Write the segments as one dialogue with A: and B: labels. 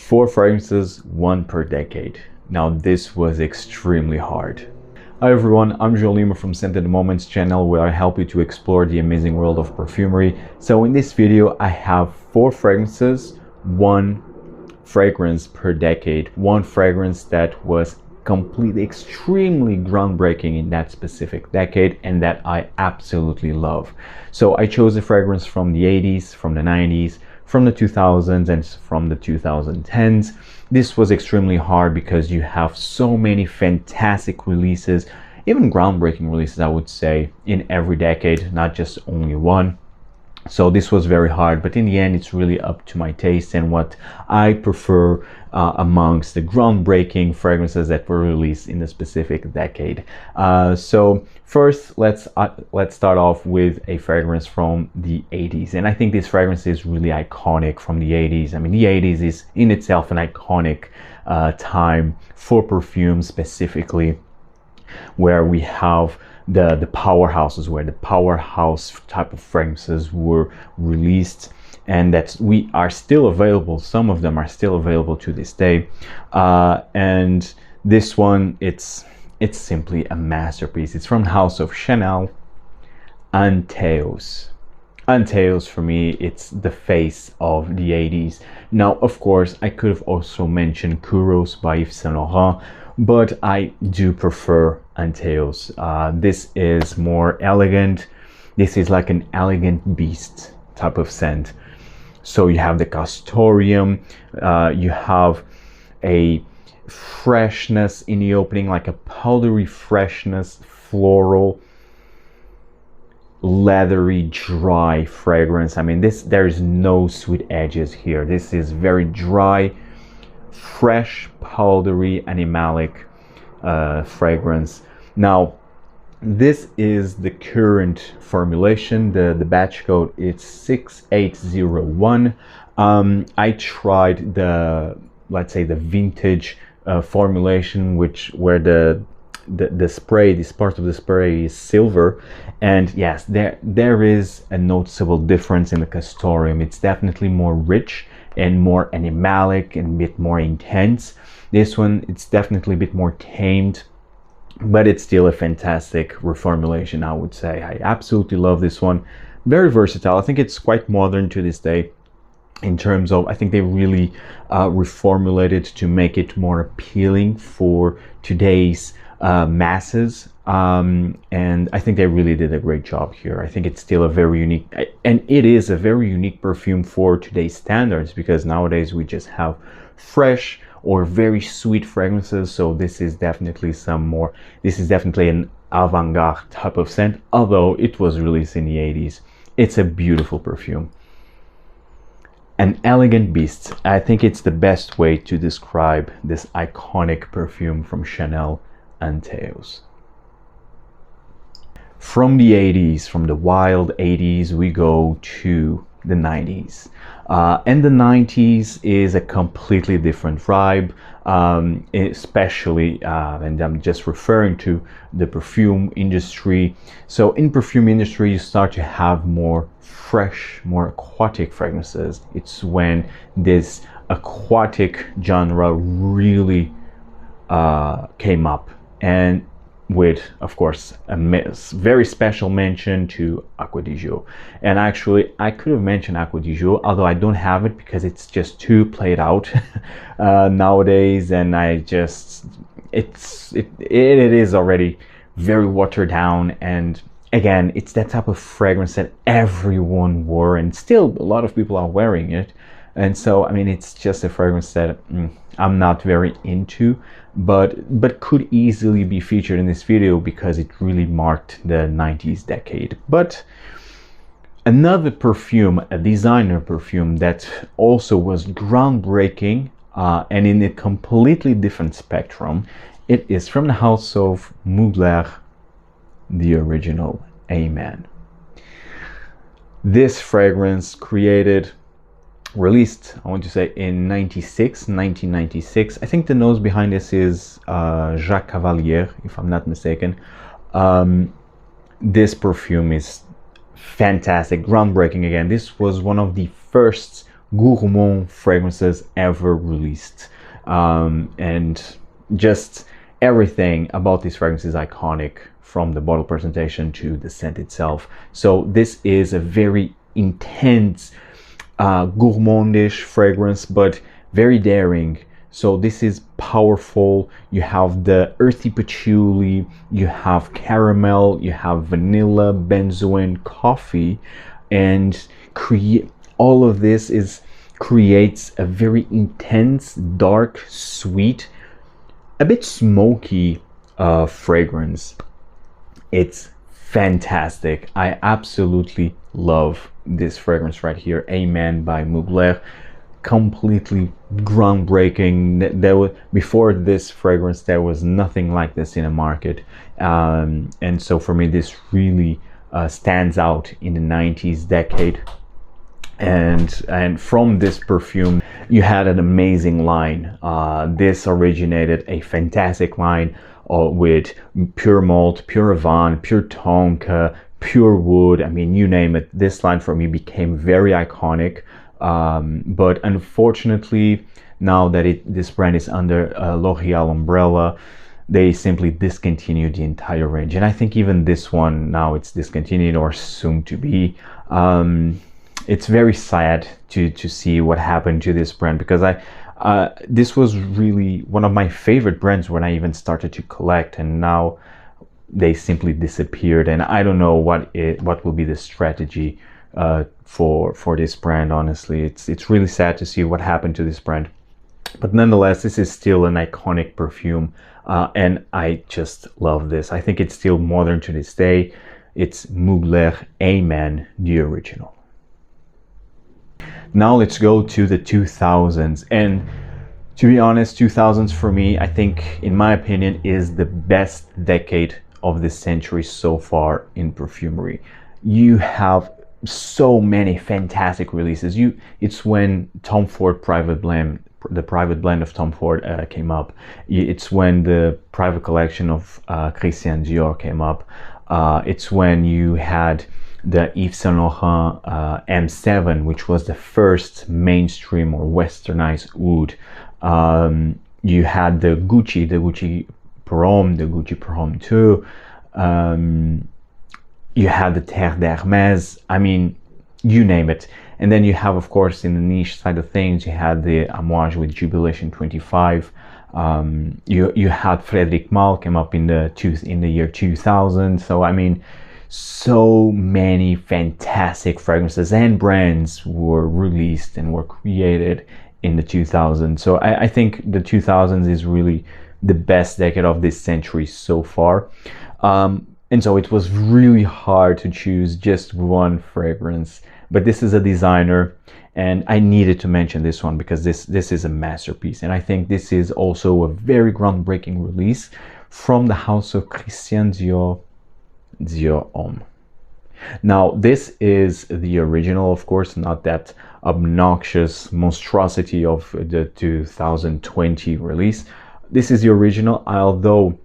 A: 4 fragrances, 1 per decade. Now this was extremely hard. Hi everyone, I'm Joel from Scented Moments channel, where I help you to explore the amazing world of perfumery. So in this video I have 4 fragrances, 1 fragrance per decade, 1 fragrance that was completely extremely groundbreaking in that specific decade and that I absolutely love. So I chose a fragrance from the 80s, from the 90s, from the 2000s, and from the 2010s. This was extremely hard because you have so many fantastic releases, even groundbreaking releases, I would say, in every decade, not just only one. So this was very hard, but in the end it's really up to my taste and what I prefer amongst the groundbreaking fragrances that were released in a specific decade. So first let's start off with a fragrance from the 80s, and I think this fragrance is really iconic from the 80s. I mean, the 80s is in itself an iconic time for perfume, specifically where we have the powerhouses, where the powerhouse type of fragrances were released, and that we are still available. Some of them are still available to this day, and this one, it's simply a masterpiece. It's from the house of Chanel, Antaeus. Antaeus, for me, it's the face of the 80s. Now, of course, I could have also mentioned Kuros by Yves Saint Laurent, but I do prefer Antaeus. This is more elegant. This is like an elegant beast type of scent. So you have the castoreum, you have a freshness in the opening, like a powdery freshness, floral, leathery, dry fragrance. I mean, there's no sweet edges here. This is very dry, fresh, powdery, animalic fragrance. Now, this is the current formulation. The batch code is 6801. I tried the, let's say, the vintage formulation, where the spray, this part of the spray is silver, and yes, there is a noticeable difference in the castoreum. It's definitely more rich and more animalic and a bit more intense. This one, it's definitely a bit more tamed, but it's still a fantastic reformulation, I would say. I absolutely love this one. Very versatile. I think it's quite modern to this day in terms of, I think they really reformulated to make it more appealing for today's masses, and I think they really did a great job here. I think it's still a very unique, and it is a very unique perfume for today's standards, because nowadays we just have fresh or very sweet fragrances. So this is definitely an avant-garde type of scent, although it was released in the 80s. It's a beautiful perfume. An elegant beast. I think it's the best way to describe this iconic perfume from Chanel, Antaeus. From the 80s, from the wild 80s, we go to the 90s. And the 90s is a completely different vibe, especially, and I'm just referring to the perfume industry. So in perfume industry, you start to have more fresh, more aquatic fragrances. It's when this aquatic genre really came up, and with, of course, a very special mention to Acqua di Gio. And actually, I could have mentioned Acqua di Gio, although I don't have it because it's just too played out nowadays, and it is already very watered down. And again, it's that type of fragrance that everyone wore, and still a lot of people are wearing it. And so, I mean, it's just a fragrance that I'm not very into, but could easily be featured in this video because it really marked the 90s decade. But another perfume, a designer perfume that also was groundbreaking and in a completely different spectrum, it is from the house of Mugler, the original A Men. This fragrance released, I want to say, in 1996. I think the nose behind this is Jacques Cavalier, if I'm not mistaken. This perfume is fantastic, groundbreaking again. This was one of the first gourmand fragrances ever released. And just everything about this fragrance is iconic, from the bottle presentation to the scent itself. So this is a very intense, gourmandish fragrance, but very daring. So this is powerful. You have the earthy patchouli, you have caramel, you have vanilla, benzoin, coffee, and all of this creates a very intense, dark, sweet, a bit smoky fragrance. It's fantastic. I absolutely love this fragrance right here, A Men by Mugler. Completely groundbreaking. Before this fragrance, there was nothing like this in the market, and so for me, this really stands out in the 90s decade. And from this perfume, you had an amazing line. This originated a fantastic line with pure malt, pure Havane, pure tonka, pure wood. I mean, you name it. This line for me became very iconic. But unfortunately, now that this brand is under L'Oréal umbrella, they simply discontinued the entire range. And I think even this one, now it's discontinued or soon to be. It's very sad to see what happened to this brand, because this was really one of my favorite brands when I even started to collect, and now they simply disappeared. And I don't know what will be the strategy for this brand. Honestly, it's really sad to see what happened to this brand, but nonetheless, this is still an iconic perfume, and I just love this. I think it's still modern to this day. It's Mugler A Men, the original. Now let's go to the 2000s, and to be honest, 2000s for me, I think, in my opinion, is the best decade of this century so far in perfumery. You have so many fantastic releases. It's when Tom Ford the private blend of Tom Ford came up. It's when the private collection of Christian Dior came up. It's when you had the Yves Saint Laurent M7, which was the first mainstream or westernized oud. You had the Gucci Pour Homme, the Gucci Pour Homme 2. You had the Terre d'Hermès. I mean, you name it. And then you have, of course, in the niche side of things, you had the Amouage with Jubilation 25. You had Frédéric Malle came up in the year 2000. So I mean, so many fantastic fragrances and brands were released and were created in the 2000s. So I think the 2000s is really the best decade of this century so far. And so it was really hard to choose just one fragrance, but this is a designer, and I needed to mention this one because this is a masterpiece. And I think this is also a very groundbreaking release from the house of Christian Dior, Dior Homme. Now, this is the original, of course, not that obnoxious monstrosity of the 2020 release. This is the original, although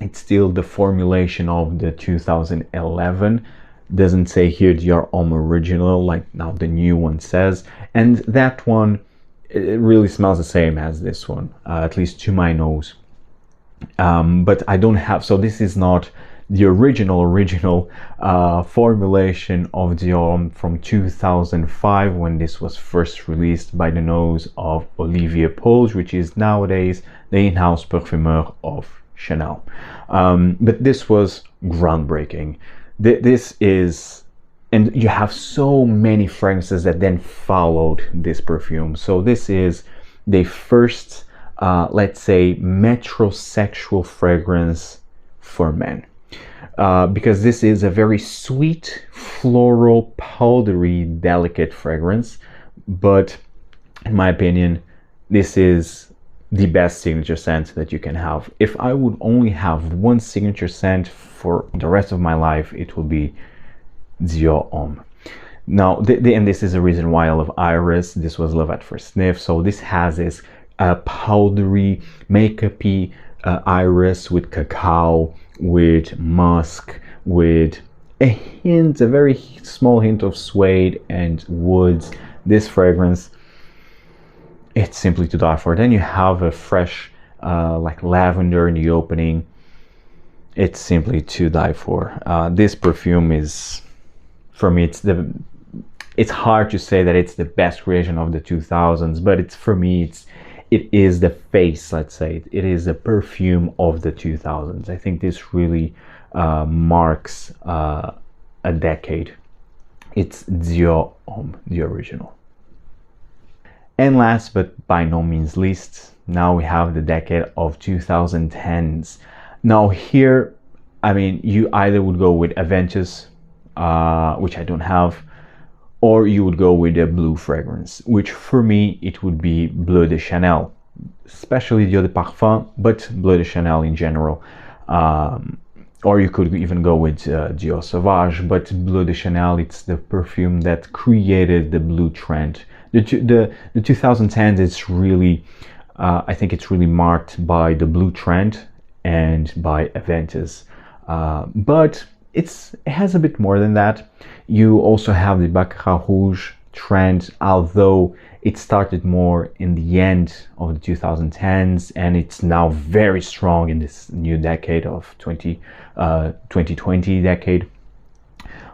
A: it's still the formulation of the 2011. Doesn't say here Dior Homme original like now the new one says. And that one, it really smells the same as this one, at least to my nose. But I don't have, so this is not the original formulation of Dior Homme from 2005, when this was first released by the nose of Olivier Polge, which is nowadays the in-house parfumeur of Chanel. But this was groundbreaking. This is, and you have so many fragrances that then followed this perfume. So this is the first, let's say, metrosexual fragrance for men. Because this is a very sweet, floral, powdery, delicate fragrance. But in my opinion, this is the best signature scent that you can have. If I would only have one signature scent for the rest of my life, it will be Dior Homme. Now, and this is the reason why I love Iris. This was love at first sniff. So this has this powdery, makeup-y iris with cacao, with musk, with a very small hint of suede and woods. This fragrance, it's simply to die for. Then you have a fresh like lavender in the opening. It's simply to die for. This perfume is, for me, it's hard to say that it's the best creation of the 2000s, but it's, for me, it is the face, let's say. It is the perfume of the 2000s. I think this really marks a decade. It's Dior Homme, the original. And last but by no means least, now we have the decade of 2010s. Now here, I mean, you either would go with Antaeus, which I don't have, or you would go with a blue fragrance, which for me, it would be Bleu de Chanel, especially the Eau de Parfum, but Bleu de Chanel in general. Or you could even go with Dior Sauvage, but Bleu de Chanel, it's the perfume that created the blue trend. The 2010s, it's really, I think it's really marked by the blue trend and by Antaeus. But it has a bit more than that. You also have the Baccarat Rouge trend, although it started more in the end of the 2010s, and it's now very strong in this new decade of 2020 decade.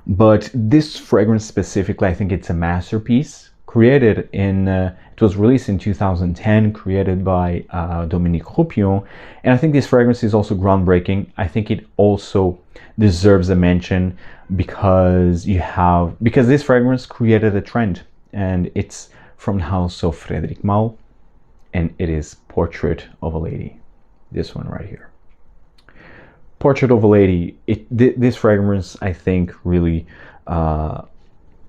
A: But this fragrance specifically, I think it's a masterpiece. Created in, it was released in 2010, created by Dominique Roupion, and I think this fragrance is also groundbreaking. I think it also deserves a mention because this fragrance created a trend, and it's from the house of Frédéric Malle, and it is Portrait of a Lady. This one right here. Portrait of a Lady. This fragrance, I think, really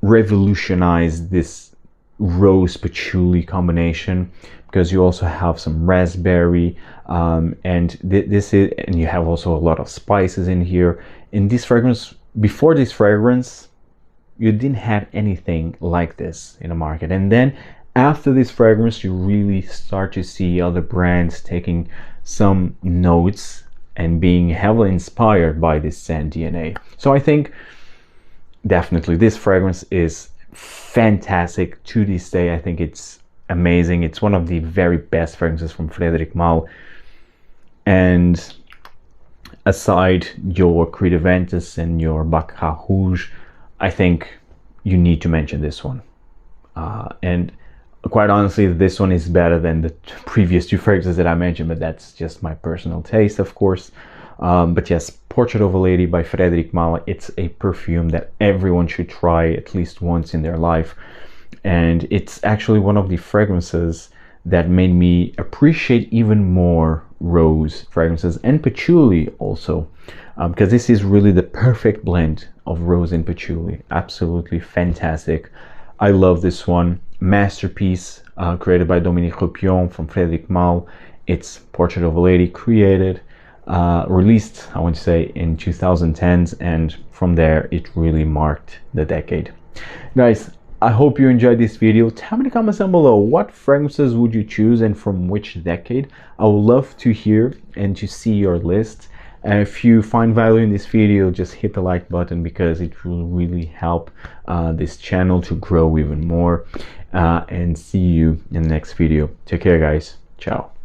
A: revolutionized this rose patchouli combination, because you also have some raspberry, and you have also a lot of spices in here. In this fragrance, before this fragrance, you didn't have anything like this in the market, and then after this fragrance, you really start to see other brands taking some notes and being heavily inspired by this scent DNA. So I think definitely this fragrance is fantastic to this day. I think it's amazing. It's one of the very best fragrances from Frédéric Malle. And aside your Creed Aventus and your Baccarat Rouge, I think you need to mention this one. And quite honestly, this one is better than the previous two fragrances that I mentioned, but that's just my personal taste, of course. But yes, Portrait of a Lady by Frédéric Malle, it's a perfume that everyone should try at least once in their life. And it's actually one of the fragrances that made me appreciate even more rose fragrances and patchouli also, because this is really the perfect blend of rose and patchouli. Absolutely fantastic. I love this one. Masterpiece, created by Dominique Roupion from Frédéric Malle. It's Portrait of a Lady, created, released, I want to say, in 2010s, and from there it really marked the decade. Guys, I hope you enjoyed this video. Tell me in the comments down below, what fragrances would you choose and from which decade? I would love to hear and to see your list. If you find value in this video, just hit the like button, because it will really help this channel to grow even more. And see you in the next video. Take care, guys. Ciao.